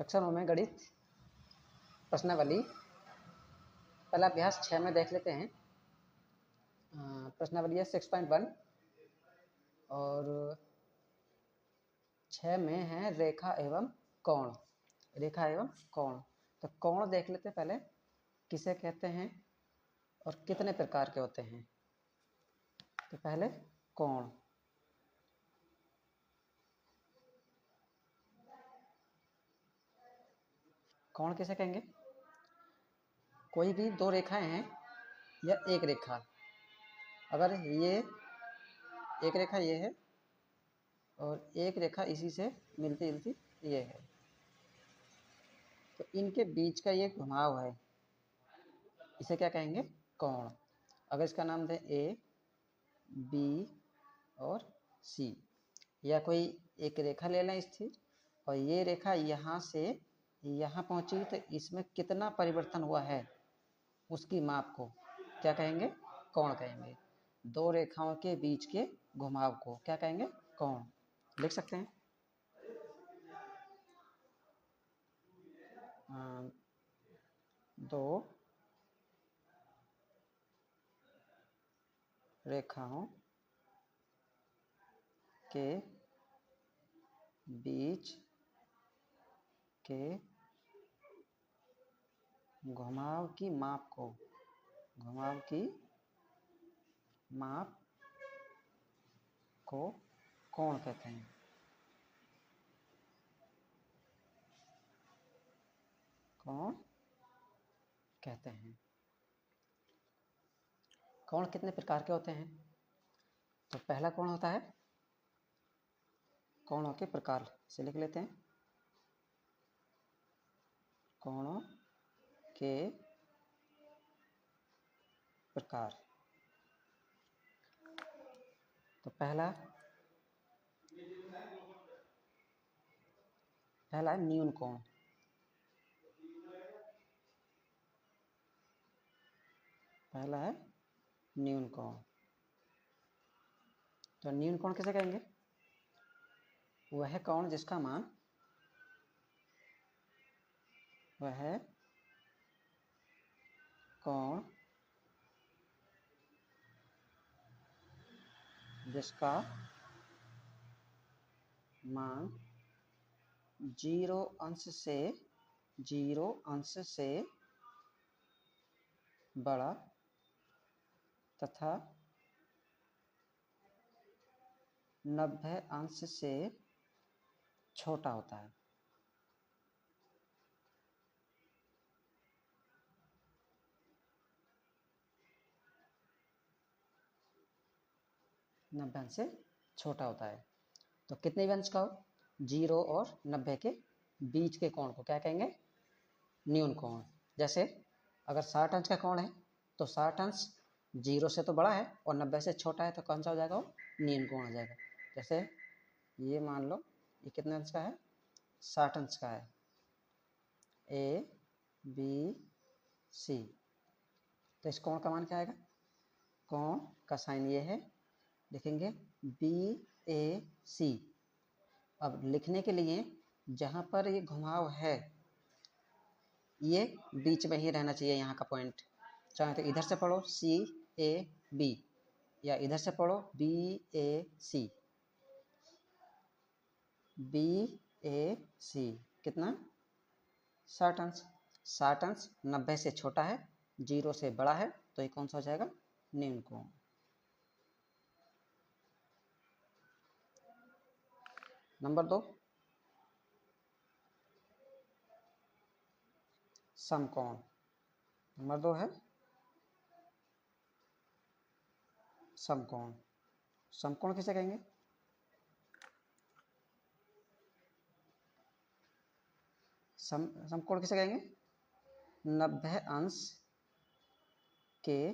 कक्षा 9 में गणित प्रश्नावली पहला अभ्यास 6 में देख लेते हैं। प्रश्नावली है 6.1 और 6 में है रेखा एवं कोण। रेखा एवं कोण, तो कोण देख लेते हैं पहले, किसे कहते हैं और कितने प्रकार के होते हैं। तो पहले कोण। कोण किसे कहेंगे? कोई भी दो रेखाएं हैं या एक रेखा, अगर ये एक रेखा ये है और एक रेखा इसी से मिलती जुलती ये है, तो इनके बीच का ये घुमाव है, इसे क्या कहेंगे? कोण। अगर इसका नाम दें ए, बी और सी, या कोई एक रेखा ले लें स्थिर, और ये रेखा यहाँ से यहाँ पहुँची, तो इसमें कितना परिवर्तन हुआ है उसकी माप को क्या कहेंगे? कोण कहेंगे। दो रेखाओं के बीच के घुमाव को क्या कहेंगे? कोण। लिख सकते हैं दो रेखाओं के बीच के घुमाव की माप को, घुमाव की माप को कोण कहते हैं। कोण कहते हैं। कोण कितने प्रकार के होते हैं? तो पहला कोण होता है, कोणों के प्रकार से लिख लेते हैं, कोणों के प्रकार। तो पहला है न्यून कोण। पहला है न्यून कोण। तो न्यून कोण किसे कहेंगे? वह कोण जिसका मान, वह कोण जिसका मान 0 अंश से बड़ा तथा 90 अंश से छोटा होता है। नब्बे अंश से छोटा होता है। तो कितने अंश का हो? 0 और 90 के बीच के कोण को क्या कहेंगे? न्यून कोण। जैसे अगर 60 अंश का कोण है तो 60 अंश 0 से तो बड़ा है और 90 से छोटा है, तो कौन सा हो जाएगा? वो न्यून कोण हो जाएगा। जैसे ये मान लो ये कितने अंश का है? 60 अंश का है। ए बी सी, तो इस कोण का मान क्या आएगा? कोण का साइन ये है, लिखेंगे बी ए सी। अब लिखने के लिए जहाँ पर ये घुमाव है ये बीच में ही रहना चाहिए, यहाँ का पॉइंट। चाहे तो इधर से पढ़ो सी ए बी, या इधर से पढ़ो बी ए सी। बी ए सी कितना? 60 अंश। 60 अंश 90 से छोटा है, 0 से बड़ा है, तो ये कौन सा हो जाएगा? न्यून कोण। नंबर 2 समकोण। नंबर 2 है समकोण। समकोण किसे कहेंगे? समकोण किसे कहेंगे? 90 अंश के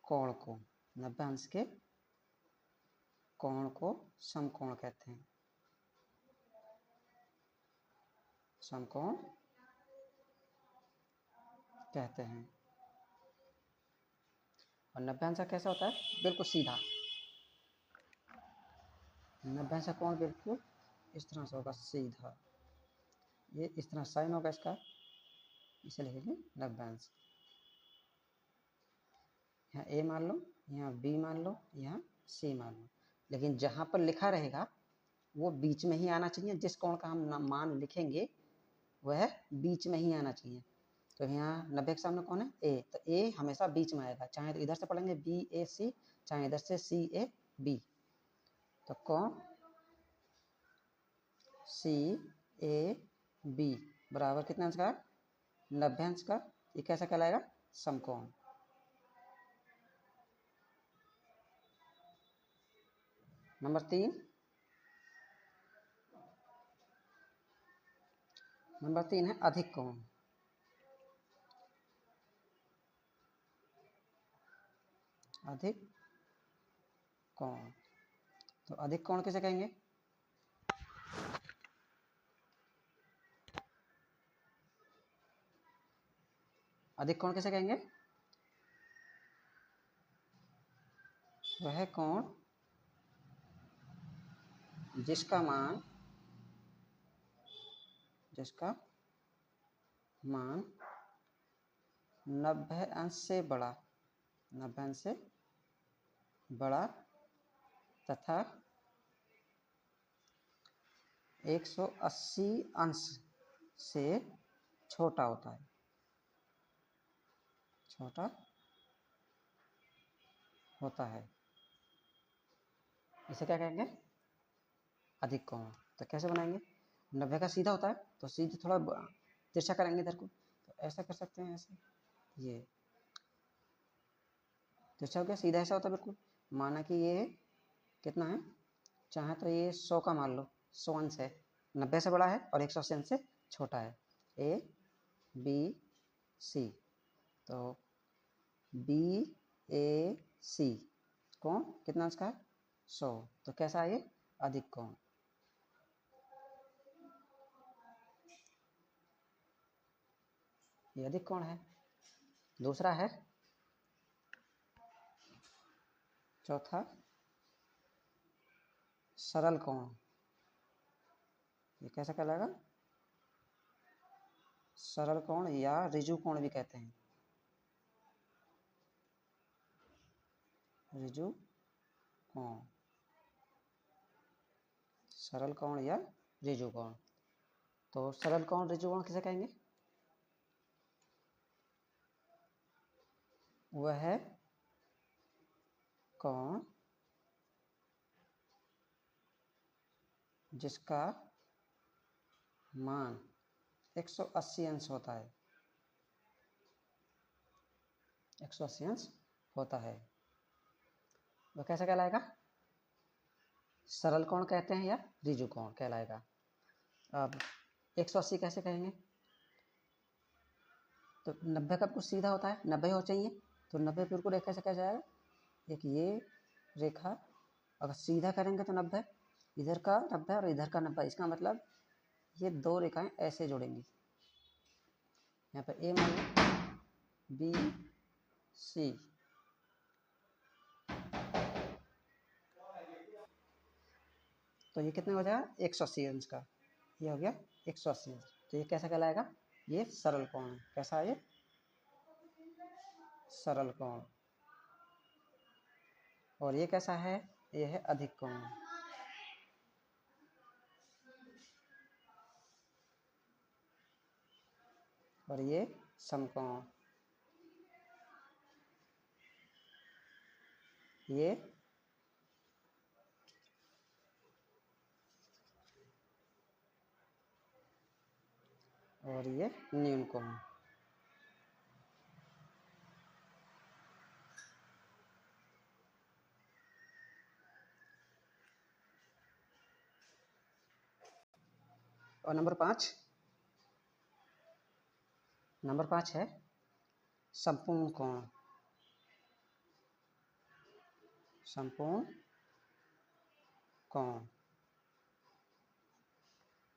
कोण को, 90 अंश के कोण को समकोण कहते हैं। समकोण कहते हैं। और 90 अंश कैसा होता है? बिल्कुल सीधा। 90 अंश कोण बिल्कुल इस तरह से होगा, सीधा। ये इस तरह साइन होगा इसका, इसे लिखेंगे नब्यांश। यहाँ ए मान लो, यहाँ बी मान लो, यहाँ सी मान लो, लेकिन जहाँ पर लिखा रहेगा वो बीच में ही आना चाहिए। जिस कोण का हम मान लिखेंगे वह बीच में ही आना चाहिए। तो यहाँ 90 के सामने कौन है? ए, तो ए हमेशा बीच में आएगा, चाहे तो इधर से पढ़ेंगे बी ए सी, चाहे इधर से सी ए बी। तो कौन सी ए बी बराबर कितना अंश का? 90 अंश का। ये कैसा कहलाएगा? समकोण। नंबर 3, नंबर 3 है अधिक कोण। अधिक कोण, तो अधिक कोण किसे कहेंगे? अधिक कोण किसे कहेंगे? वह कोण जिसका मान 90 अंश से बड़ा, 90 अंश से बड़ा तथा 180 अंश से छोटा होता है। छोटा होता है, इसे क्या कहेंगे? अधिक कोण। तो कैसे बनाएंगे? 90 का सीधा होता है तो सीधे थोड़ा तिरछा करेंगे इधर को, तो ऐसा कर सकते हैं, ऐसे ये तिरछा हो गया, सीधा ऐसा होता है बिल्कुल। माना कि ये कितना है, चाहे तो ये 100 का मान लो, 100 अंश है, 90 से बड़ा है और 180 अंश से छोटा है, ए बी सी। तो बी ए सी कोण कितना अंश का है? 100। तो कैसा है ये? अधिक कोण। ये अधिक कोण है। दूसरा है, चौथा सरल कोण। ये कैसा कहलाएगा? सरल कोण या ऋजु कोण भी कहते हैं। ऋजु कोण, सरल कोण या ऋजु कोण। तो सरल कोण ऋजु कोण किसे कहेंगे? वह कोण जिसका मान 180 अंश होता है, 180 अंश होता है, वह कैसा कहलाएगा? सरल कोण कहते हैं या ऋजु कोण कहलाएगा। अब 180 कैसे कहेंगे? तो 90 का कुछ सीधा होता है, 90 हो चाहिए, तो 90 बिल्कुल रेखा से कैसे जाएगा? एक ये रेखा अगर सीधा करेंगे तो 90, इधर का 90 और इधर का 90, इसका मतलब ये दो रेखाएं ऐसे जोड़ेंगी। यहाँ पर ए मान लो, बी सी, तो ये कितने हो जाएगा? 180 अंश का। ये हो गया 180 अंश। तो ये कैसा कहलाएगा? ये सरल कोण है। कैसा है ये? सरल कोण। और ये कैसा है? ये है अधिक कोण। और ये समकोण। ये और ये न्यून कोण। और नंबर 5, नंबर 5 है संपूर्ण कोण। संपूर्ण कोण,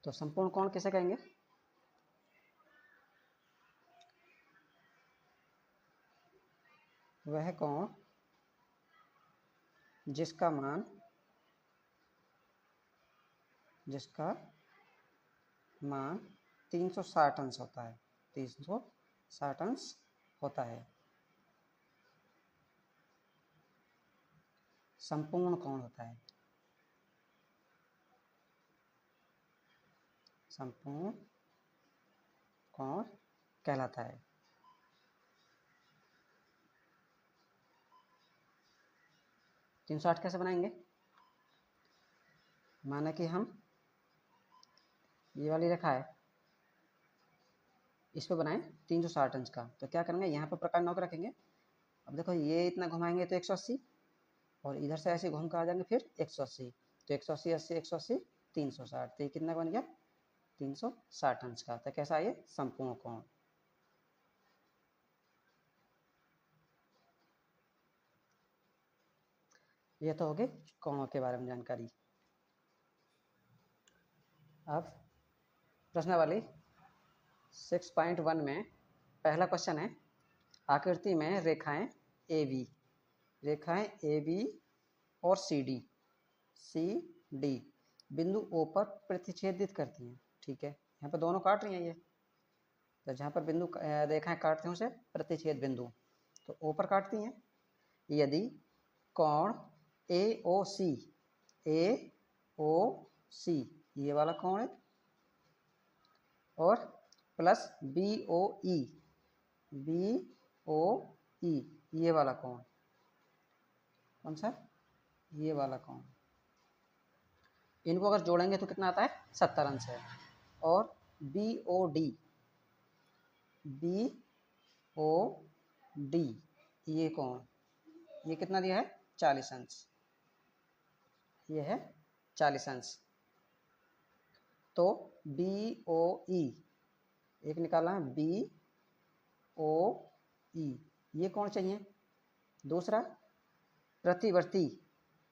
तो संपूर्ण कोण किसे कहेंगे? वह कोण जिसका मान 90 360 अंश होता है, 360 अंश होता है। संपूर्ण कोण होता है, संपूर्ण कोण कहलाता है। तीन सौ आठ कैसे बनाएंगे? माना कि हम ये वाली रेखा है, इस पर बनाएं 360 अंश का, तो क्या करेंगे, यहाँ पर प्रकार 9 रखेंगे। अब देखो ये इतना घुमाएंगे तो 180, और इधर से ऐसे घूम कर आ जाएंगे फिर 180, तो 180 80 180 360, तो ये कितना बन गया 360 अंश का। तो कैसा ये संपूर्ण कोण। ये तो हो गई कोणों के बारे में जानकारी। अब प्रश्नावली 6.1 में पहला क्वेश्चन है, आकृति में रेखाएं ए बी और सी डी बिंदु ओ पर प्रतिच्छेदित करती हैं। ठीक है, यहाँ पर दोनों काट रही हैं ये, तो जहाँ पर बिंदु रेखाएं काटते हैं उसे प्रतिच्छेद बिंदु, तो ओ पर काटती हैं। यदि कोण ए ओ सी ये वाला कोण है, और प्लस बी ओ ई ये वाला कोण, कौन सा, ये वाला कोण, इनको अगर जोड़ेंगे तो कितना आता है 70 अंश है। और बी ओ डी ये कोण, ये कितना दिया है 40 अंश, ये है 40 अंश। तो बी ओ ई एक निकालना है, बी ओ ई ये कौन चाहिए। दूसरा प्रतिवर्ती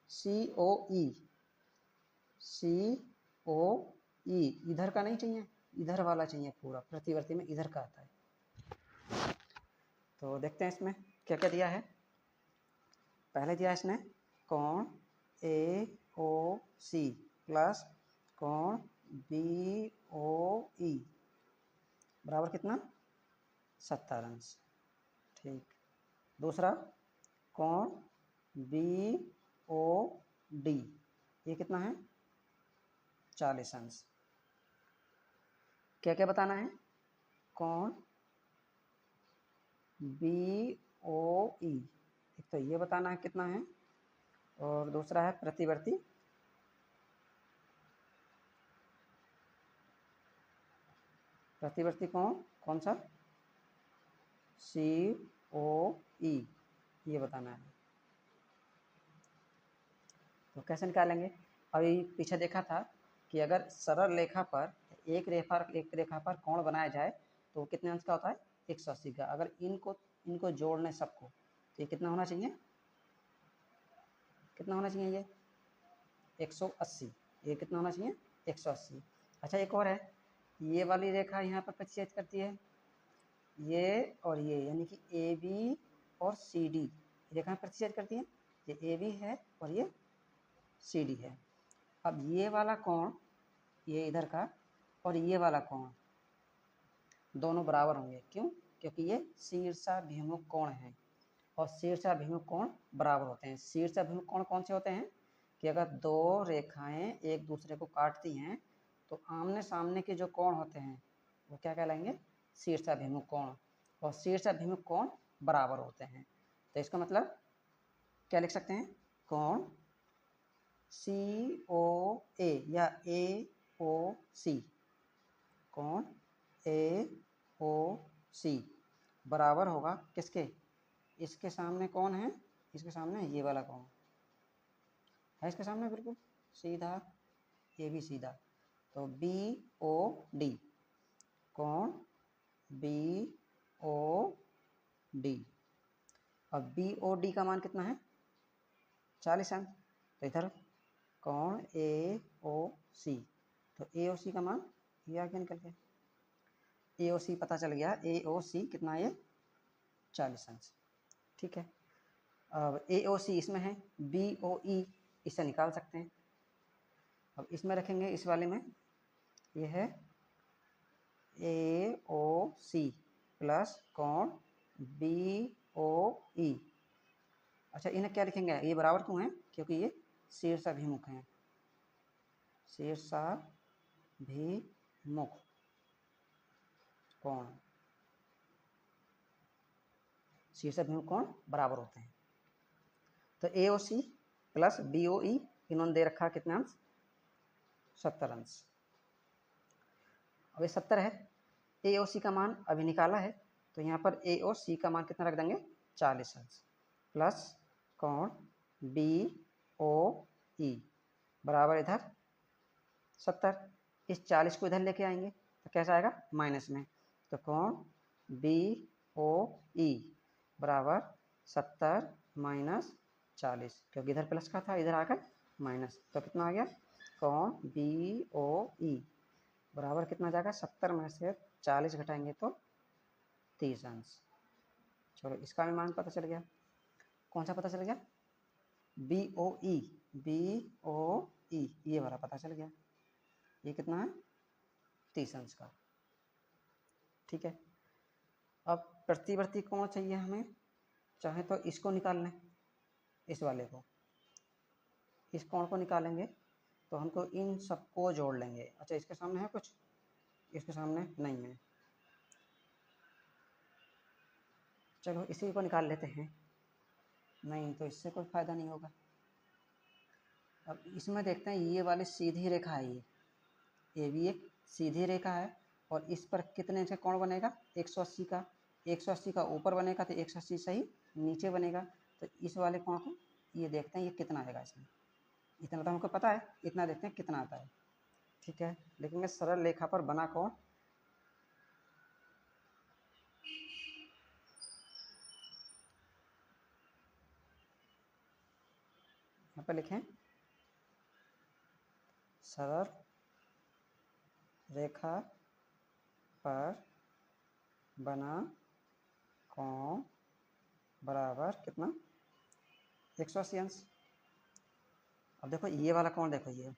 सी ओ ई इधर का नहीं चाहिए, इधर वाला चाहिए पूरा, प्रतिवर्ती में इधर का आता है। तो देखते हैं इसमें क्या क्या दिया है। पहले दिया है इसने कोण ए ओ सी प्लस कोण बी ओ ई बराबर कितना 70 अंश। ठीक, दूसरा कोण बी ओ डी ये कितना है 40 अंश। क्या क्या बताना है, कोण बी ओ ई, एक तो ये बताना है कितना है, और दूसरा है प्रतिवर्ती कोण कौन सा सी ओ ई ये बताना है। तो कैसे निकालेंगे, अभी पीछे देखा था कि अगर सरल रेखा पर एक रेखा पर कोण बनाया जाए तो कितने अंश का होता है 180 का। अगर इनको जोड़ने सबको तो ये कितना होना चाहिए, कितना होना चाहिए ये 180, ये कितना होना चाहिए 180। अच्छा एक और है, ये वाली रेखा यहाँ पर प्रतिच्छेद करती है, ये और ये, यानी कि ए बी और सी डी रेखा प्रतिच्छेद करती है, ये ए बी है और ये सी डी है। अब ये वाला कोण, ये इधर का और ये वाला कोण दोनों बराबर होंगे, क्यों, क्योंकि ये शीर्षाभिमुख कोण है, और शीर्षाभिमुख कोण बराबर होते हैं। शीर्षाभिमुख कोण कौन से होते हैं कि अगर दो रेखाएं एक दूसरे को काटती हैं तो आमने सामने के जो कोण होते हैं वो क्या कहलाएंगे शीर्षाभिमुख कोण, और शीर्षाभिमुख कोण बराबर होते हैं। तो इसका मतलब क्या लिख सकते हैं, कोण सी ओ ए या ए ओ सी, कोण ए ओ सी बराबर होगा किसके, इसके सामने कौन है, इसके सामने ये वाला कोण है, इसके सामने बिल्कुल सीधा, ये भी सीधा, तो बी ओ डी, कोण बी ओ डी। अब बी ओ डी का मान कितना है 40 अंश, तो इधर कोण ए ओ सी, तो ए ओ सी का मान ये आगे निकल गया, ए ओ सी पता चल गया, ए ओ सी कितना है 40 अंश। ठीक है, अब ए ओ सी इसमें है, बी ओ ई इसे निकाल सकते हैं। अब इसमें रखेंगे, इस वाले में ये है AOC प्लस कोण BOE। अच्छा, इन्हें क्या लिखेंगे, ये बराबर क्यों है, क्योंकि ये शीर्षाभिमुख हैं, शीर्षाभिमुख कोण, शीर्षाभिमुख कोण बराबर होते हैं। तो AOC प्लस BOE इन्होंने दे रखा कितने अंश, 70 अंश। अब ये 70 है, AOC का मान अभी निकाला है, तो यहाँ पर AOC का मान कितना रख देंगे, 40 अंश प्लस कोण BOE बराबर इधर 70। इस 40 को इधर लेके आएंगे तो कैसा आएगा, माइनस में, तो कोण BOE बराबर 70 माइनस 40, क्योंकि इधर प्लस का था, इधर आकर माइनस, तो कितना आ गया, कोण BOE बराबर कितना जाएगा, 70 में से 40 घटाएंगे तो 30 अंश। चलो, इसका भी मान पता चल गया। कौन सा पता चल गया, BOE ये वाला पता चल गया, ये कितना है, 30 अंश का। ठीक है, अब प्रतिवर्ती कोण चाहिए हमें, चाहे तो इसको निकाल लें, इस वाले को, इस कोण को निकालेंगे तो हमको इन सबको जोड़ लेंगे। अच्छा, इसके सामने है कुछ, इसके सामने नहीं है, चलो इसी को निकाल लेते हैं, नहीं तो इससे कोई फ़ायदा नहीं होगा। अब इसमें देखते हैं, ये वाली सीधी रेखा है, ये भी एक सीधी रेखा है, और इस पर कितने से कोण बनेगा, 180 का, 180 का ऊपर बनेगा तो 180 सही नीचे बनेगा, तो इस वाले कोण को ये देखते हैं ये कितना आएगा इसमें, इतना तो हमको पता है, इतना देखते हैं कितना आता है। ठीक है, लेकिन मैं सरल रेखा पर बना कोण, यहाँ पर लिखें सरल रेखा पर बना कोण बराबर कितना, 180 अंश। अब देखो ये वाला कोण, देखो ये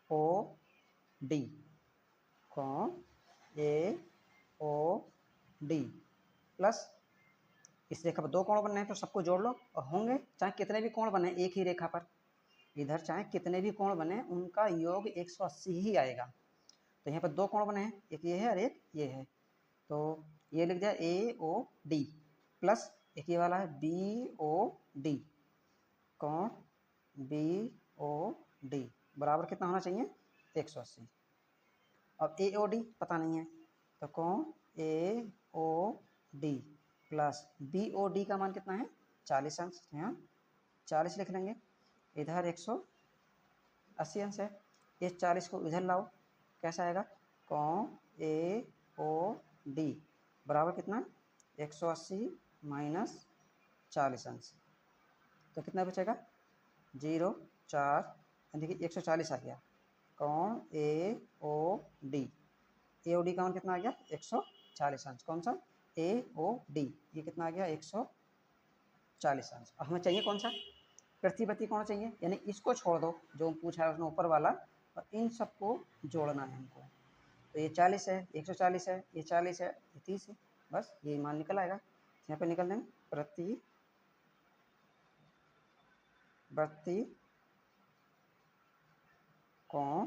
AOD कोण AOD प्लस इस रेखा पर दो कोण बनने हैं तो सबको जोड़ लो, और होंगे चाहे कितने भी कोण बने एक ही रेखा पर, इधर चाहे कितने भी कोण बने उनका योग 180 ही आएगा। तो यहाँ पर दो कोण बने हैं, एक ये है और एक ये है, तो ये लिख दिया AOD प्लस एक ये वाला है BOD कोण BOD बराबर कितना होना चाहिए, 180। अब AOD पता नहीं है, तो कोण AOD प्लस BOD का मान कितना है, 40 अंश, यहाँ 40 लिख लेंगे, इधर 180 अंश है, इस 40 को इधर लाओ, कैसा आएगा, कोण AOD बराबर कितना, 180 माइनस 40 अंश, तो कितना बचेगा, 0 4, देखिए 140 आ गया, कोण AOD का मान कितना आ गया, 140 अंश, कौन सा AOD, ये कितना आ गया, 140 अंश। अब हमें चाहिए कौन सा, प्रतिवर्ती कोण चाहिए, यानी इसको छोड़ दो जो पूछा है उसने ऊपर वाला, और इन सबको जोड़ना है हमको, तो ये 40 है, 140 है, ये 40 है, ये 30 है, बस ये मान निकल आएगा। यहाँ पे निकल देंगे प्रतिवर्ती कोण,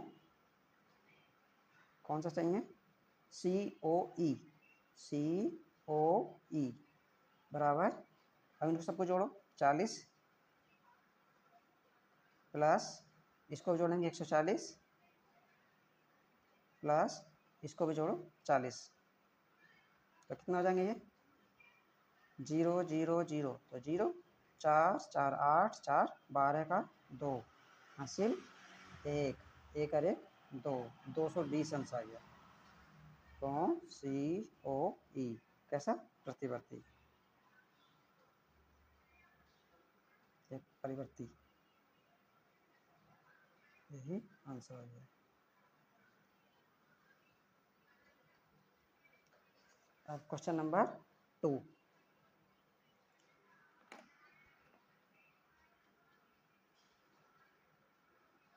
कौन सा चाहिए, COE बराबर, अब इनको सबको जोड़ो, 40 प्लस इसको जोड़ेंगे 140 प्लस इसको भी जोड़ो 40, तो कितना हो जाएंगे ये, 0 0 0, तो 0 4 4 8 4 12 का 2 हासिल 1 1 अरे 2, 220 अंश आ गया, कोण COE कैसा, प्रतिवर्ती, परिवर्ती, यही आंसर आ गया। अब क्वेश्चन नंबर 2,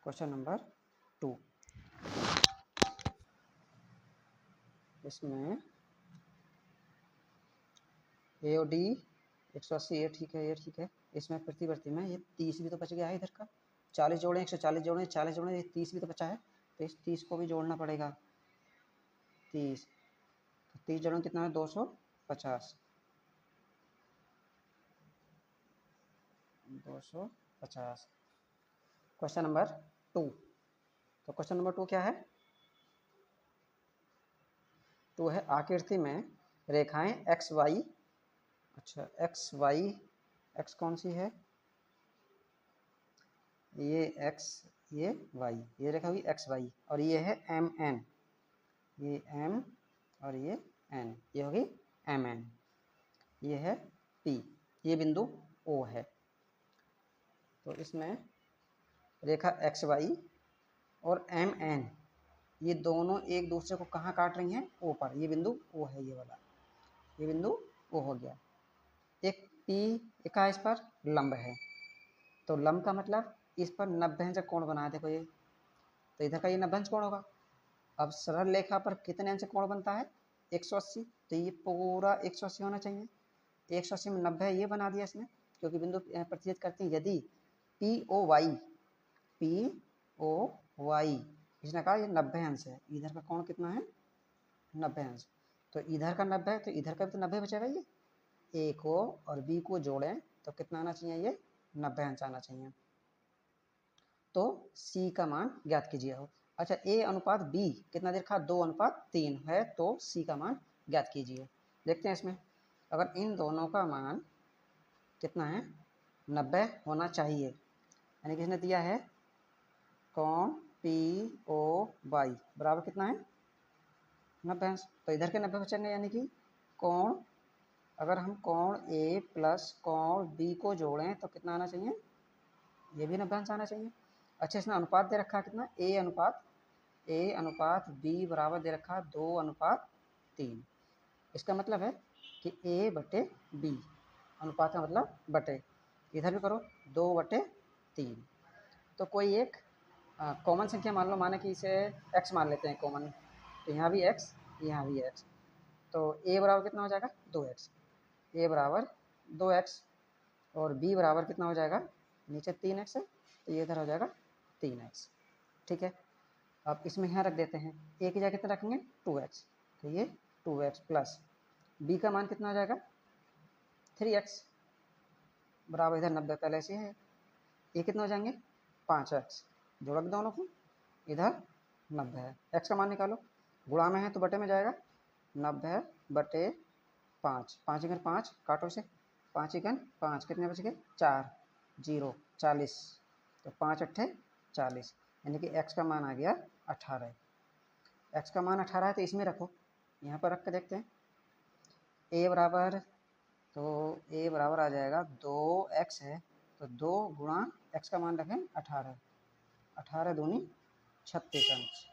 क्वेश्चन नंबर 2, इसमें ए और डी 180, ये ठीक है, ये ठीक है। इसमें प्रतिवर्ती में ये 30 भी तो बच गया है इधर का। 40 जोड़े, 140 जोड़े, 40 जोड़े, ये 30 भी तो बचा है, तो इस 30 को भी जोड़ना पड़ेगा। 30 तो 30 जोड़ों कितना है, 250। 250। Question number 2। तो क्वेश्चन नंबर 2 क्या है? 2 है आकृति में रेखाएं एक्स वाई, अच्छा एक्स वाई, एक्स कौन सी है, ये एक्स, ये वाई, ये रेखा हुई एक्स वाई, और ये है एम एन, ये एम और ये एन, ये होगी एम एन, ये है पी, ये बिंदु ओ है। तो इसमें रेखा एक्स वाई और एम एन ये दोनों एक दूसरे को कहाँ काट रही हैं, ओ पर, ये बिंदु ओ है, ये वाला, ये बिंदु ओ हो गया। एक पी का इस पर लंब है, तो लंब का मतलब इस पर नभ्यंजक कोण बनाया, देखो ये, तो इधर का ये नभ्यंज कोण होगा। अब सरल रेखा पर कितने अंश कोण बनता है, 180, तो ये पूरा 180 होना चाहिए। 180 में 90 ये बना दिया इसने, क्योंकि बिंदु प्रतिच्छेद करते हैं। यदि पी ओ वाई इसने कहा ये 90 अंश है, इधर का कोण कितना है, 90 अंश, तो इधर का 90 है, तो इधर का भी तो 90 बचेगा। ये ए को और बी को जोड़ें तो कितना आना चाहिए, ये 90 अंश आना चाहिए। तो सी का मान ज्ञात कीजिए हो। अच्छा, ए अनुपात बी कितना दे रखा, 2:3 है, तो सी का मान ज्ञात कीजिए। देखते हैं इसमें, अगर इन दोनों का मान कितना है, 90 होना चाहिए, यानी किसने दिया है, कोण पी ओ वाई बराबर कितना है, 90 अंश, तो इधर के 90 बचेंगे, यानी कि कोण, अगर हम कोण ए प्लस कोण बी को जोड़ें तो कितना आना चाहिए, ये भी 90 अंश आना चाहिए। अच्छा, इसने अनुपात दे रखा है कितना, ए अनुपात बी बराबर दे रखा 2:3। इसका मतलब है कि ए बटे बी, अनुपात का मतलब बटे, इधर भी करो 2/3। तो कोई एक कॉमन संख्या मान लो, माने कि इसे x मान लेते हैं कॉमन, तो यहाँ भी x, यहाँ भी x, तो a बराबर कितना हो जाएगा, 2x, a बराबर 2x, और b बराबर कितना हो जाएगा, नीचे 3x है, तो ये इधर हो जाएगा 3x। ठीक है, अब इसमें यहाँ रख देते हैं, a की जगह कितना रखेंगे, 2x, तो ये 2x प्लस b का मान कितना हो जाएगा, 3x बराबर, इधर 90 पहले से है, ये कितना हो जाएंगे, 5x, जोड़ा भी दोनों को, इधर 90 है, x का मान निकालो, गुणा में है तो बटे में जाएगा, 90 बटे 5, 5 × 5 काटो से, 5 × 5 कितने बच गए, 4, 0, 40, तो 5 × 8 40, यानी कि x का मान आ गया 18। x का मान 18 है, तो इसमें रखो, यहाँ पर रख के देखते हैं, a बराबर, तो a बराबर आ जाएगा 2x है, तो 2 गुणा x का मान रखें 18, 18 दूनी 36 अंश,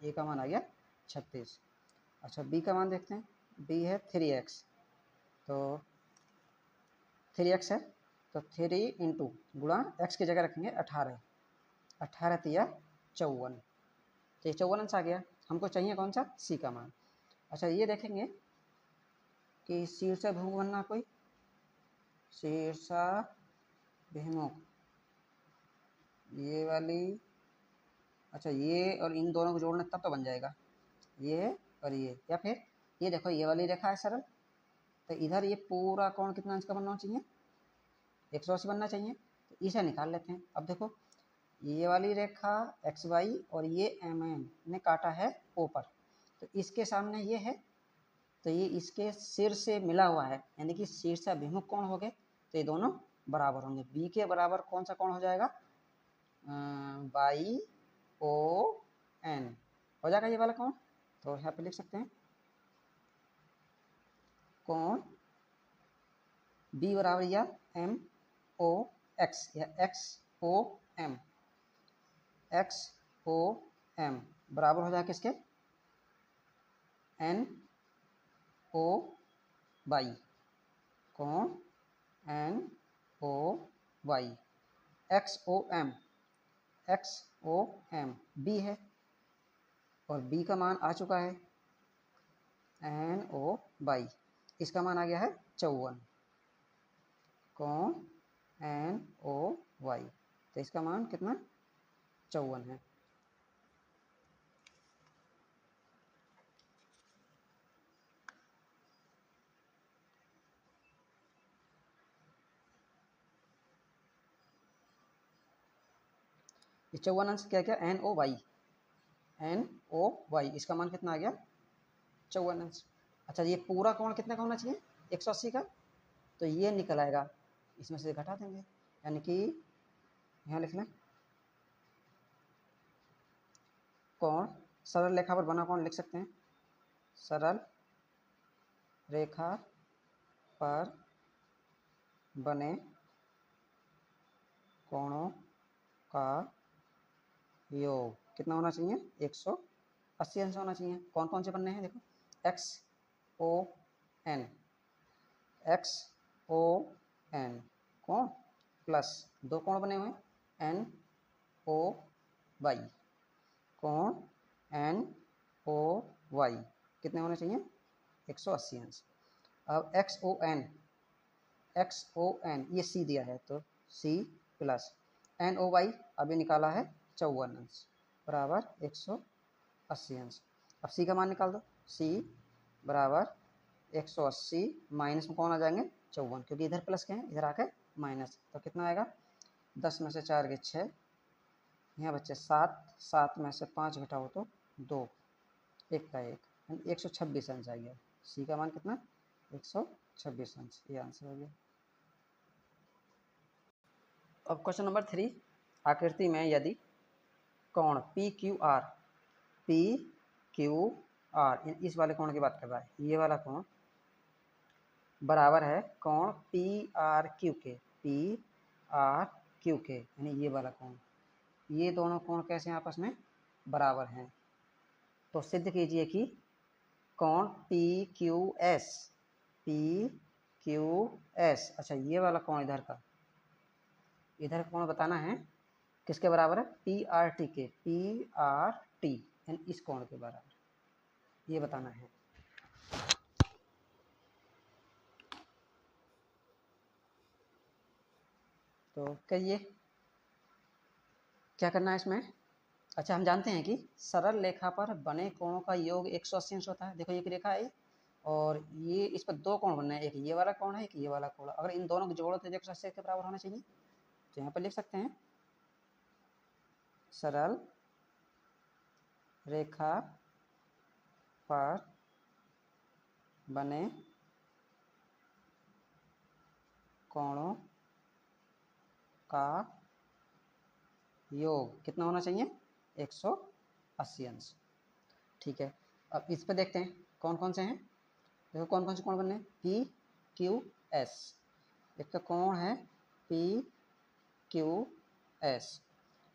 a का मान आ गया 36। अच्छा, b का मान देखते हैं, b है 3x, तो 3x है, तो 3 इंटू गुणा x की जगह रखेंगे 18, 18 तिया 54, तो ये 54 अंश आ गया। हमको चाहिए कौन सा, c का मान। अच्छा, ये देखेंगे कि शीर्षाभिमुख बनना, कोई शीर्षाभिमुख, ये वाली, अच्छा ये और इन दोनों को जोड़ना तब तो बन जाएगा, ये और ये, या फिर ये देखो, ये वाली रेखा है सरल, तो इधर ये पूरा कोण कितना अंश का बनना चाहिए, 180 बनना चाहिए, तो इसे निकाल लेते हैं। अब देखो, ये वाली रेखा एक्स वाई और ये एम एन ने काटा है ओ पर, तो इसके सामने ये है, तो ये इसके सिर से मिला हुआ है, यानी कि शीर्षाभिमुख कोण हो गए, तो ये दोनों बराबर होंगे। बी के बराबर कौन सा कोण हो जाएगा, बाई ओ एन हो जाएगा ये वाला कोण, तो यहाँ पे लिख सकते हैं कोण बी बराबर या एम ओ एक्स, या X O M, X O M बराबर हो जाएगा किसके, एन ओ वाई, कोण N O Y, X O M, X O M B है, और बी का मान आ चुका है NO/, इसका मान आ गया है 54, कोण NOY, तो इसका मान कितना 54 है। ये 54 अंश क्या क्या NOY, इसका मान कितना आ गया 54 अंश। अच्छा ये पूरा कोण कितने का होना चाहिए 180 का, तो ये निकल आएगा, इसमें से घटा देंगे, यानी कि यहाँ लिख लें कोण, सरल रेखा पर बना कोण लिख सकते हैं, सरल रेखा पर बने कोणों का योग कितना होना चाहिए 180 अंश होना चाहिए। कौन कौन से बनने हैं देखो, XON कोण प्लस दो कोण बने हुए हैं NOY, कोण NOY कितने होने चाहिए 180 अंश। अब XON ये C दिया है तो C प्लस NOY अभी निकाला है 54 अंश बराबर 180 अंश। अब C का मान निकाल दो, C बराबर 180 माइनस में कौन आ जाएंगे 54, क्योंकि इधर प्लस के हैं इधर आके माइनस, तो कितना आएगा 10 में से 4 के 6, यहाँ बच्चे 7, 7 में से 5 घटाओ तो 2, 1 का 1, 126 अंश आ गया। सी का मान कितना 126 अंश, ये आंसर हो गया। अब क्वेश्चन नंबर 3, आकृति में यदि कोण PQR इस वाले कोण की बात कर रहा है, ये वाला कोण बराबर है कोण PRQ के, यानी ये वाला कोण, ये दोनों कोण कैसे आपस में बराबर हैं, तो सिद्ध कीजिए कि कोण PQS, अच्छा ये वाला कोण इधर का कोण बताना है किसके बराबर है PRT के, यानी इस कोण के बराबर, ये बताना है। तो कहिए क्या करना है इसमें। अच्छा हम जानते हैं कि सरल रेखा पर बने कोणों का योग 180 अंश होता है। देखो एक रेखा है और ये इस पर दो कोण बनना है, एक ये वाला कोण है एक ये वाला कोण, अगर इन दोनों को जोड़ो तो 180 के बराबर होना चाहिए। तो यहाँ पर लिख सकते हैं सरल रेखा पर बने कोणों का योग कितना होना चाहिए 180 अंश। ठीक है, अब इस पर देखते हैं कौन कौन से हैं। देखो कौन कौन से कोण बनने हैं PQS, एक तो कोण है PQS,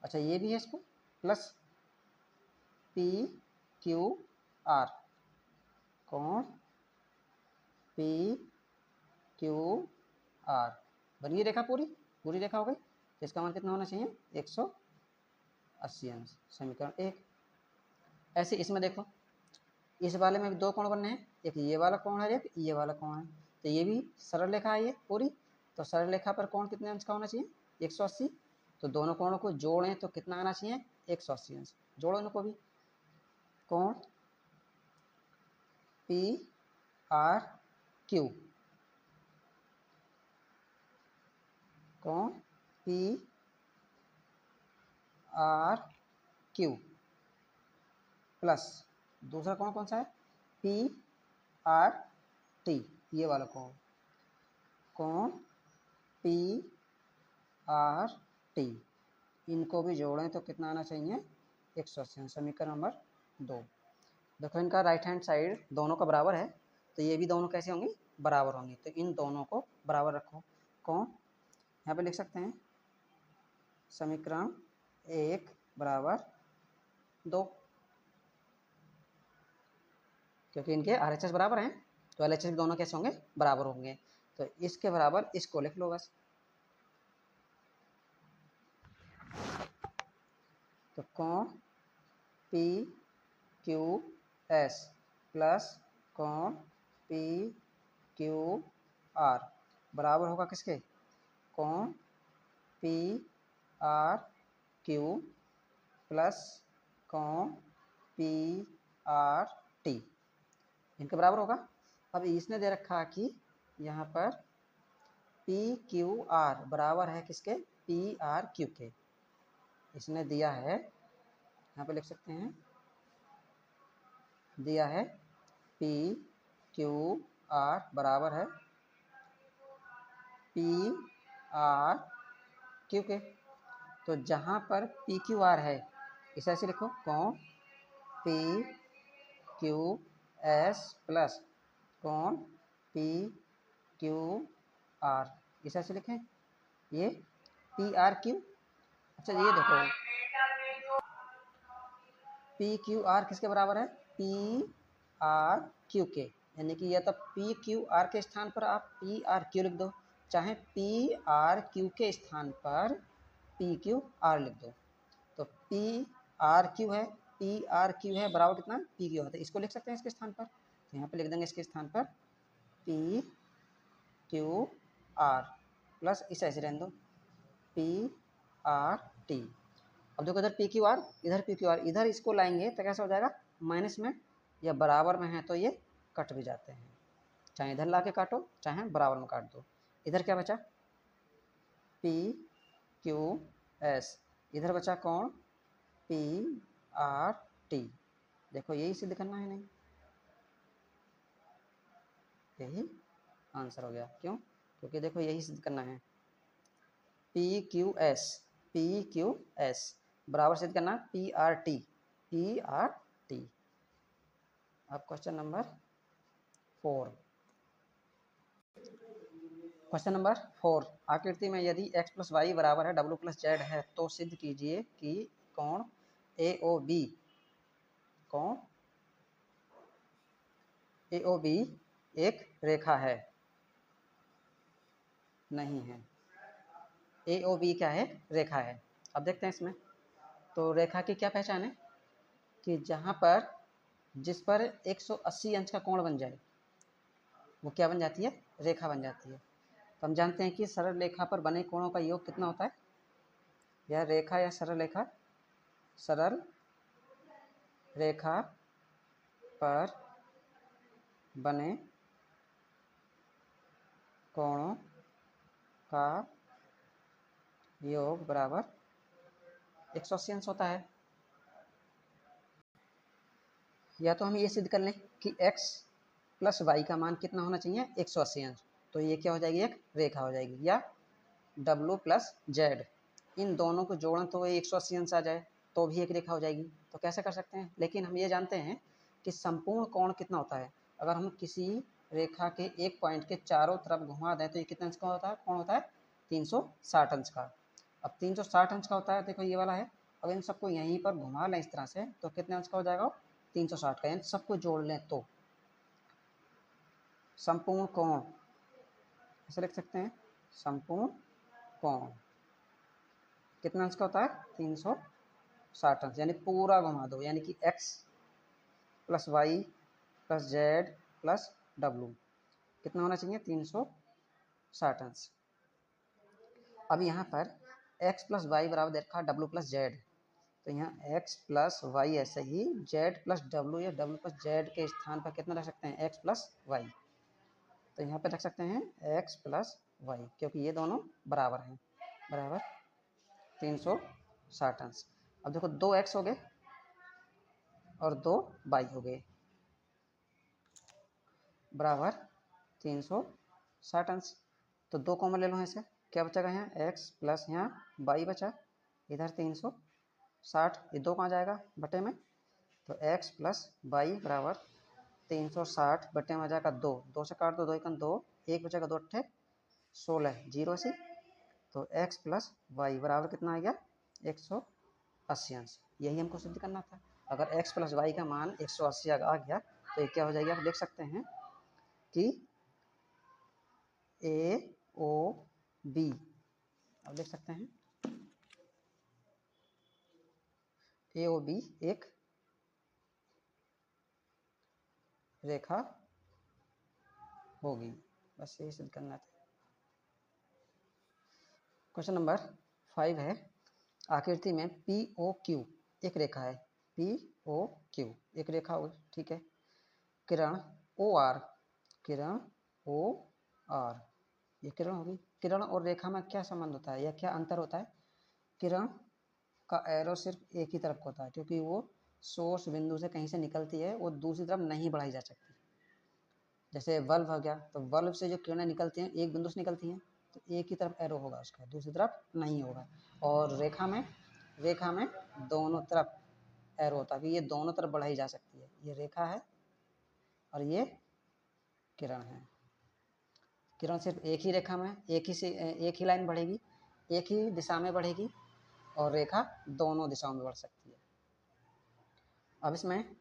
अच्छा ये भी है इसको प्लस PQR, कोण PQR बन गई रेखा, पूरी रेखा हो गई, तो इसका मान कितना होना चाहिए 180 अंश, समीकरण 1। ऐसे इसमें देखो इस वाले में भी दो कोण बनने हैं, एक ये वाला कोण है एक ये वाला कोण है, तो ये भी सरल रेखा है ये पूरी, तो सरल रेखा पर कोण कितने अंश का होना चाहिए 180, तो दोनों कोणों को जोड़ें तो कितना आना चाहिए 180 अंश, जोड़ो इनको भी, कोण PRQ, कोण PRQ प्लस दूसरा कोण कौन सा है PRT, ये वाला कोण PRT, इनको भी जोड़ें तो कितना आना चाहिए 180, समीकरण नंबर 2। देखो इनका राइट हैंड साइड दोनों का बराबर है, तो ये भी दोनों कैसे होंगी बराबर होंगी, तो इन दोनों को बराबर रखो। कौन यहाँ पे लिख सकते हैं समीकरण 1 बराबर 2, क्योंकि इनके RHS बराबर हैं तो LHS भी दोनों कैसे होंगे बराबर होंगे, तो इसके बराबर इसको लिख लो बस। तो कोण PQS प्लस कोण पी क्यू आर बराबर होगा किसके, कोण पी आर क्यू प्लस कोण पी आर टी, इनके बराबर होगा। अब इसने दे रखा कि यहाँ पर पी क्यू आर बराबर है किसके, पी आर क्यू के। इसने दिया है, यहाँ पे लिख सकते हैं, दिया है पी क्यू आर बराबर है पी आर क्यू के। तो जहाँ पर पी क्यू आर है इसे ऐसे लिखो, कोण पी क्यू एस प्लस कोण पी क्यू आर, इसे ऐसे लिखें, ये पी आर क्यू। अच्छा ये देखो पी क्यू आर किसके बराबर है, पी आर क्यू के, यानी कि या तो पी क्यू आर के स्थान पर आप पी आर क्यू लिख दो, चाहे पी आर क्यू के स्थान पर पी क्यू आर लिख दो। तो पी आर क्यू है, पी आर क्यू है बराबर कितना, पी क्यू होता है, इसको लिख सकते हैं इसके स्थान पर। तो यहाँ पे लिख देंगे इसके स्थान पर पी क्यू आर प्लस इसे ऐसे रहने दो पी आर टी। अब देखो इधर पी क्यू आर, इधर पी क्यू आर, इधर इसको लाएंगे तो कैसा हो जाएगा, माइनस में या बराबर में है तो ये कट भी जाते हैं, चाहे इधर ला के काटो चाहे बराबर में काट दो। इधर क्या बचा, पी क्यू एस, इधर बचा कौन, पी आर टी। देखो यही सिद्ध करना है, नहीं यही आंसर हो गया। क्यों, क्योंकि देखो यही सिद्ध करना है, P Q S, P Q S बराबर सिद्ध करना P R T, P R T. अब क्वेश्चन नंबर 4, क्वेश्चन नंबर 4, आकृति में यदि x प्लस वाई बराबर है w प्लस जेड है तो सिद्ध कीजिए कि कोण ए ओ बी, कोण ए ओ बी एक रेखा है, नहीं है, ए ओ बी क्या है, रेखा है। अब देखते हैं इसमें, तो रेखा की क्या पहचान है कि जहाँ पर जिस पर 180 अंश का कोण बन जाए वो क्या बन जाती है, रेखा बन जाती है। तो हम जानते हैं कि सरल रेखा पर बने कोणों का योग कितना होता है, यह रेखा या सरल रेखा, सरल रेखा पर बने कोणों का योग बराबर 180 अंश होता है। या तो हम ये सिद्ध कर लें कि x प्लस वाई का मान कितना होना चाहिए, 180 अंश, तो ये क्या हो जाएगी, एक रेखा हो जाएगी। या w प्लस जेड, इन दोनों को जोड़ें तो ये 180 अंश आ जाए तो भी एक रेखा हो जाएगी। तो कैसे कर सकते हैं, लेकिन हम ये जानते हैं कि संपूर्ण कोण कितना होता है। अगर हम किसी रेखा के एक पॉइंट के चारों तरफ घुमा दें तो ये कितने अंश का होता है, कोण होता है 360 अंश का। अब 360 अंश का होता है, देखो ये वाला है, अब इन सबको यहीं पर घुमा लें इस तरह से तो कितने अंश का हो जाएगा, 360 का, यानी सबको जोड़ लें तो संपूर्ण कोण ऐसे लिख सकते हैं, संपूर्ण कोण कितना अंश का होता है, 360 अंश, यानी पूरा घुमा दो, यानी कि x plus Y plus Z plus W कितना होना चाहिए, 360 अंश। अब यहाँ पर x प्लस वाई बराबर दे रखा डब्लू प्लस जेड, तो यहाँ x प्लस वाई ऐसे ही z प्लस डब्लू या w प्लस जेड के स्थान पर कितना रख सकते हैं, x प्लस वाई। तो यहाँ पर रख सकते हैं x प्लस वाई, क्योंकि ये दोनों बराबर हैं, बराबर 360 अंश। अब देखो 2x हो गए और 2y हो गए बराबर 360 अंश। तो 2 कॉमन ले लो ऐसे, क्या बचेगा यहाँ, x प्लस यहाँ y बचा, इधर 360, ये 2 कहाँ जाएगा बटे में, तो x प्लस वाई बराबर 360 बटे में आ जाएगा 2, 2 से काट दो, 2 एकम 2, 1 बचेगा 2 अट्ठे 16, 0 से, तो x प्लस वाई बराबर कितना आ गया, 180 अंश। यही हमको सिद्ध करना था। अगर x प्लस वाई का मान 180 आ गया तो ये क्या हो जाएगा, आप देख सकते हैं कि ए ओ बी, आप देख सकते हैं ए ओ बी एक रेखा होगी। बस यही सिद्ध करना था। क्वेश्चन नंबर 5 है, आकृति में पी ओ क्यू एक रेखा है, पी ओ क्यू एक रेखा हो, ठीक है। किरण ओ आर, किरण ओ आर, ये किरण होगी। किरण और रेखा में क्या संबंध होता है या क्या अंतर होता है? किरण का एरो सिर्फ एक ही तरफ होता है, क्योंकि वो सोर्स बिंदु से कहीं से निकलती है, वो दूसरी तरफ नहीं बढ़ाई जा सकती। जैसे बल्ब हो गया, तो बल्ब से जो किरणें निकलती हैं एक बिंदु से निकलती हैं, तो एक ही तरफ एरो होगा उसका, दूसरी तरफ नहीं होगा। और रेखा में दोनों तरफ एरो होता है, कि ये दोनों तरफ बढ़ाई जा सकती है। ये रेखा है और ये किरण है। किरण सिर्फ एक ही रेखा में एक ही लाइन बढ़ेगी, एक ही दिशा में बढ़ेगी, और रेखा दोनों दिशाओं में बढ़ सकती है। अब इसमें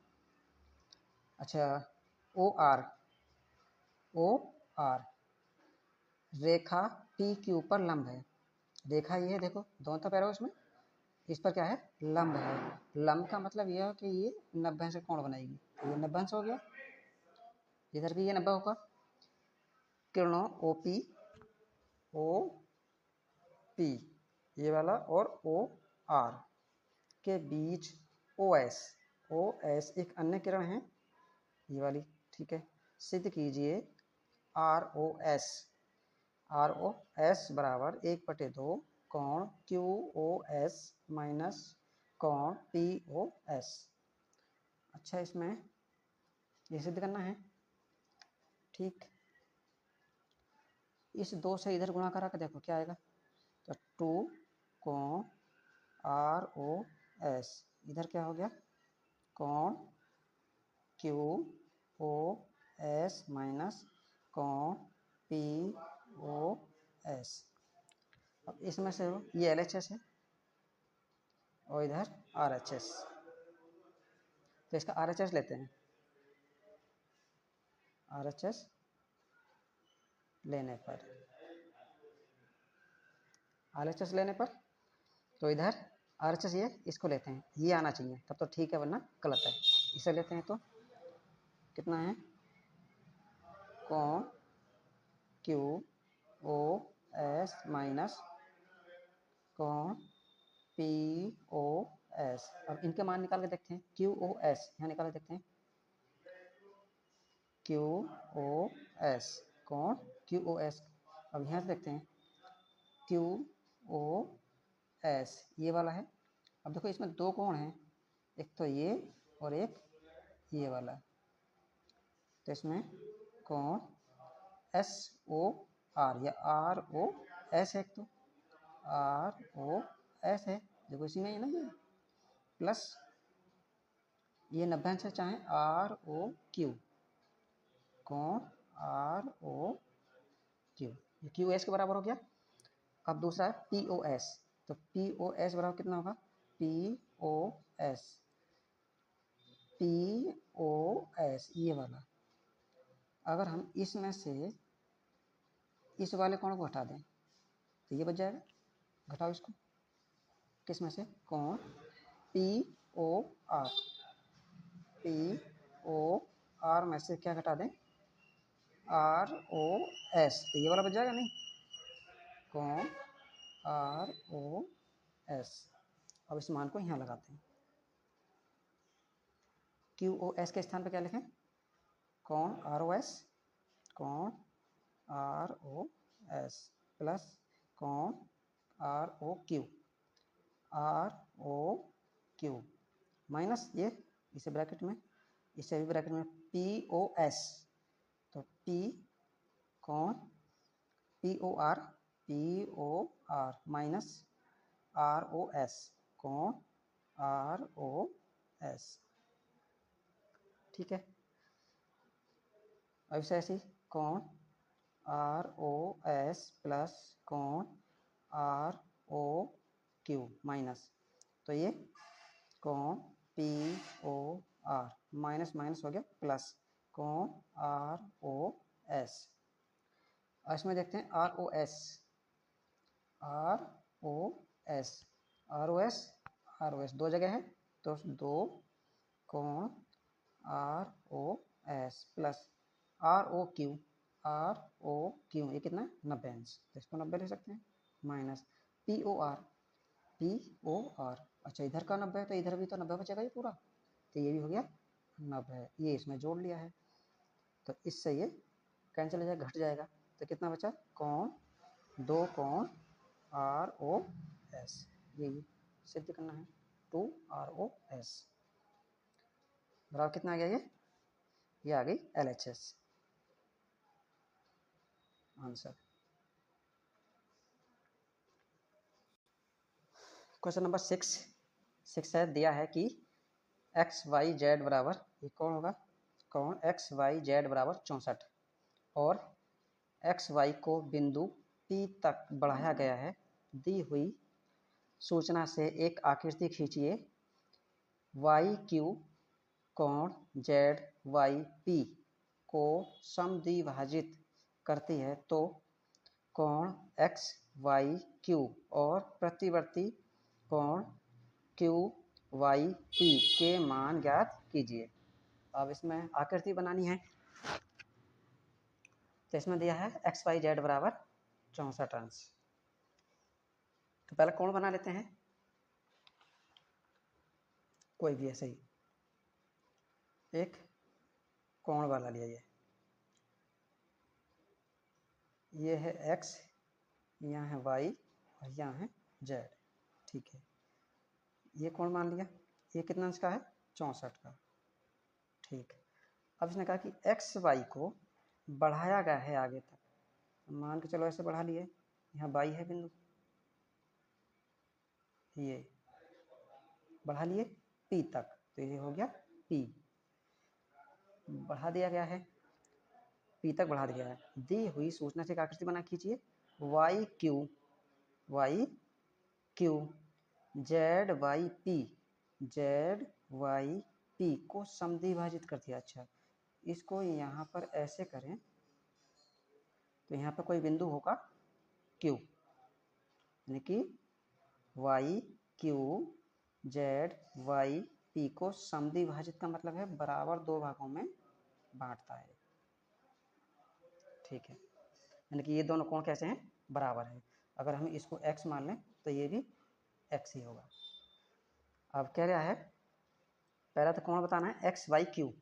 अच्छा, ओ आर रेखा पी क्यू पर लंब है। रेखा ये है, देखो दोनों तरफ एरो इसमें, इस पर क्या है? लंब है। लंब का मतलब यह है कि ये 90 से कोण बनाएगी, तो ये 90 हो गया, इधर भी ये 90 होगा। किरणों ओ पी ये वाला और ओ आर के बीच ओ एस एक अन्य किरण है, ये वाली, ठीक है। सिद्ध कीजिए आर ओ एस बराबर 1/2 कोण क्यू ओ एस माइनस कोण पी ओ एस। अच्छा, इसमें ये सिद्ध करना है, ठीक। इस 2 से इधर गुणा करा कर देखो क्या आएगा। तो 2 कोण आर ओ एस, इधर क्या हो गया? कोण क्यू ओ एस माइनस कोण पी ओ एस। अब इसमें से ये एल एच एस है और इधर आर एच एस, तो इसका आर एच एस लेते हैं। आर एच एस लेने पर तो इधर आर एच एस ये इसको लेते हैं, ये आना चाहिए तब तो ठीक है, वरना गलत है। इसे लेते हैं तो कितना है? कोण क्यू ओ एस माइनस कोण पी ओ एस। अब इनके मान निकाल के देखते हैं। क्यू ओ एस यहाँ निकाल के देखते हैं। क्यू ओ एस कोण क्यू ओ एस, अब यहाँ से देखते हैं क्यू ओ एस ये वाला है। अब देखो इसमें 2 कोण हैं, एक तो ये और एक ये वाला, तो इसमें कोण एस ओ आर या आर ओ एस है, एक तो आर ओ एस है, देखो इसी में है ना, ये प्लस ये 90 से चाहे आर ओ क्यू, कोण आर ओ क्यू, ये क्यू एस के बराबर हो गया। अब दूसरा है पी ओ एस, तो पी ओ एस बराबर कितना होगा? पी ओ एस ये वाला। अगर हम इसमें से इस वाले कोण को हटा दें तो ये बच जाएगा। घटाओ इसको, किस में से? कोण P O R, P O R में से क्या घटा दें? आर ओ एस, तो ये वाला बच जाएगा नहीं? कोण आर ओ एस। अब इस मान को यहाँ लगाते हैं। क्यू ओ एस के स्थान पर क्या लिखें? कोण आर ओ एस, कोण आर ओ एस प्लस कोण आर ओ क्यू माइनस ये इसे ब्रैकेट में, इसे भी ब्रैकेट में पी ओ एस, तो पी कोण P O R minus R O S कोण आर ओ एस, ठीक है। अब इसे ऐसी कोण आर ओ एस प्लस कोण आर ओ क्यू माइनस, तो ये कोण P O R minus minus हो गया प्लस कोण आर ओ एस। इसमें देखते हैं आर ओ एस दो जगह है, तो 2 कोण R O S plus R O R O Q, ये कितना 90 अंश, तो इसको 90 ले सकते हैं, माइनस पी ओ आर, अच्छा इधर का 90 है तो इधर भी तो 90 बचेगा ये पूरा, तो ये भी हो गया 90, ये इसमें जोड़ लिया है, तो इससे ये कैंसिल हो जाएगा, घट जाएगा, तो कितना बचा, कोण, दो कोण आर ओ एस, यही सिद्ध करना है, 2 आर ओ एस बराबर कितना आ गया, ये आ गई LHS आंसर। क्वेश्चन नंबर 6 है, दिया है कि एक्स वाई जेड बराबर, ये कौन होगा, कौन एक्स वाई जेड बराबर 64 और एक्स वाई को बिंदु P तक बढ़ाया गया है, दी हुई सूचना से एक आकृति खींचिए, वाई क्यू कोण जेड वाई पी को समद्विभाजित करती है, तो कोण एक्स वाई क्यू और प्रतिवर्ती कोण क्यू वाई पी के मान ज्ञात कीजिए। अब इसमें आकृति बनानी है, तो इसमें दिया है एक्स वाई जेड बराबर 64 अंश, तो पहले कोण बना लेते हैं, कोई भी ऐसे ही एक कोण वाला लिया, ये है x, यहाँ है y और यहाँ है z, ठीक है, ये कोण मान लिया, ये कितना अंश का है 64 का, ठीक। अब इसने कहा कि एक्स वाई को बढ़ाया गया है आगे तक, मान के चलो ऐसे बढ़ा लिए, यहाँ y है बिंदु, ये बढ़ा लिए P तक, तो ये हो गया P, बढ़ा दिया गया है, P तक बढ़ा दिया है, दी हुई सूचना से एक आकृति बना खींचिए, Y Q Z Y P को समद्विभाजित कर दिया। अच्छा, इसको यहाँ पर ऐसे करें तो यहाँ पर कोई बिंदु होगा Q, यानी कि Y Q Z Y P को समद्विभाजित का मतलब है बराबर दो भागों में बांटता है, ठीक है, यानी कि ये दोनों कोण कैसे हैं, बराबर है, अगर हम इसको x मान लें तो ये भी x ही होगा। अब क्या रहा है, पहला तो कोण बताना है एक्स वाई क्यू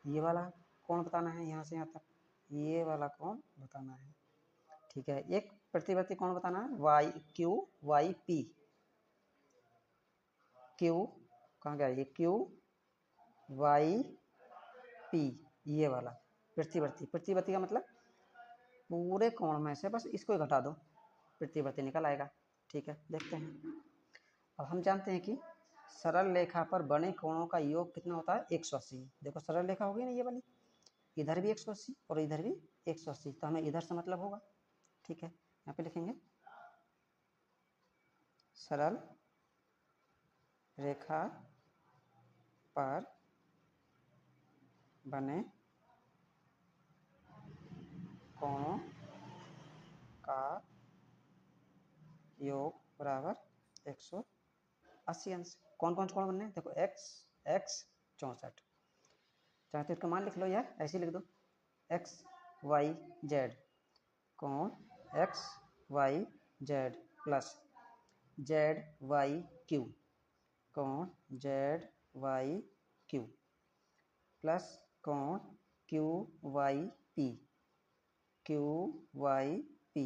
ये वाला कोण बताना है, यहाँ से यहाँ तक ये वाला कोण बताना है, ठीक है। एक प्रतिवर्ती कोण बताना है Y Q Y P, Q कहाँ गया, ये क्यू वाई पी, ये वाला प्रतिवर्ती का मतलब पूरे कोण में से बस इसको ही घटा दो, प्रतिवर्ती निकल आएगा, ठीक है। देखते हैं, अब हम जानते हैं कि सरल रेखा पर बने कोणों का योग कितना होता है 180, देखो सरल रेखा होगी ना ये वाली, इधर भी 180 और इधर भी 180, तो हमें इधर से मतलब होगा, ठीक है, यहाँ पे लिखेंगे सरल रेखा पर बने कोणों का योग बराबर 180 अंश। कौन कौन से कोण बनने हैं, देखो x 64, चाहे तो इसका मान लिख लो या ऐसे लिख दो, एक्स वाई जेड कोण X Y Z plus Z Y Q कोण जेड वाई क्यू प्लस कोण क्यू वाई पी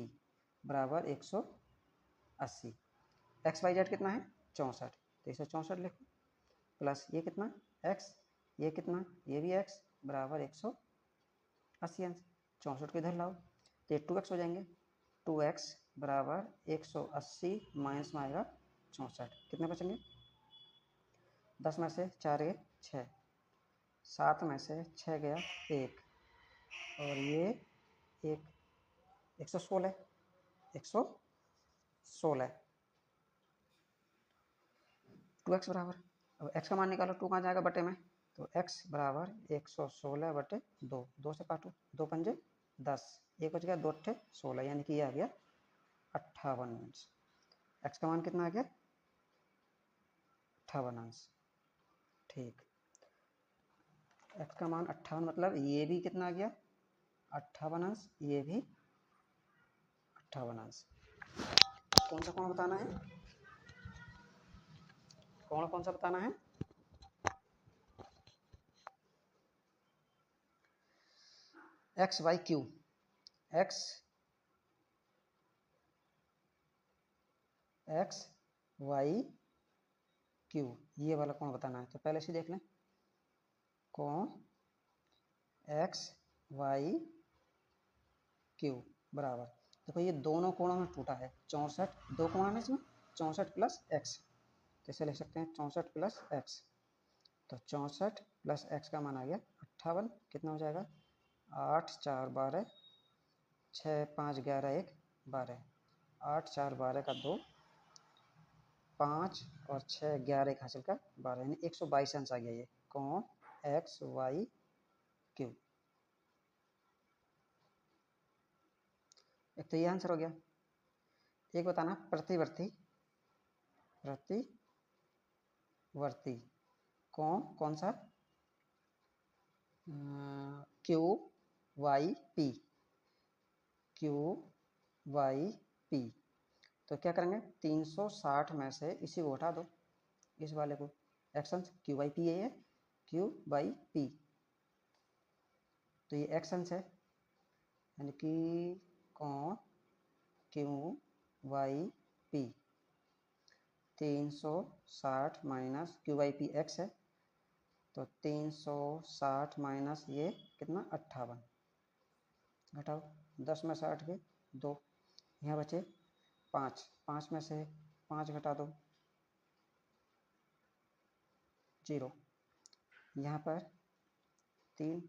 बराबर 180। एक्स वाई जेड कितना है 64, तो 164 लिखो, प्लस ये कितना x, ये कितना, ये भी x बराबर 180 अंश, 64 को इधर लाओ तो ये 2x हो जाएंगे, 2x बराबर 180 माइनस में आएगा 64, कितने बचेंगे, 10 में से 4 गए 6, 7 में से 6 गया 1 और ये 116 2x बराबर, अब x का मान निकालो, 2 कहाँ जाएगा बटे में, तो x बराबर 116 बटे 2 से काटो, 2 पंजे 10, एक बच गया 2 अट्ठे 16, यानी कि ये आ गया 58 अंश, x का मान कितना आ गया 58 अंश, ठीक। x का मान 58, मतलब ये भी कितना आ गया 58 अंश, ये भी 58 अंश। कौन सा कोण बताना है, कोण कौन सा बताना है, X Y Q, X Y Q, ये वाला कोण बताना है। तो पहले से देख लें, कोण एक्स वाई क्यू बराबर, देखो ये दोनों कोणों में टूटा है 64, दो कोण है इसमें 64 प्लस एक्स, तो इसे लिख सकते हैं 64 प्लस एक्स। तो 64 प्लस एक्स का मान आ गया 58, कितना हो जाएगा 8 4 12, 6 5 11 1 12, 8 4 12 का 2, 5 और 6 11 एक हासिल का 12, यानी 122 अंश आ गया ये कोण एक्स वाई क्यू। एक तो ये आंसर हो गया। एक बताना प्रतिवर्ती, प्रतिवर्ती कोण कौन सा, Q Y P, Q Y P. तो क्या करेंगे 360 में से इसी को हटा दो, इस वाले को, एक्स अंश क्यू बाई पी है, क्यू बाई पी, तो ये एक्स अंश है, यानी कि कोण Q Y P 360 minus Q by P X है, तो 360 माइनस ये कितना 58, घटाओ 10 में से 8 गए 2, यहाँ बचे 5, 5 में से 5 घटा दो 0, यहाँ पर 3,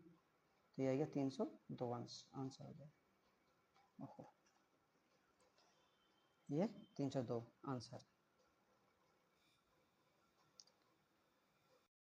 तो ये आ गया 302 अंश, आंसर हो गया। ओहो, ये 302 आंसर।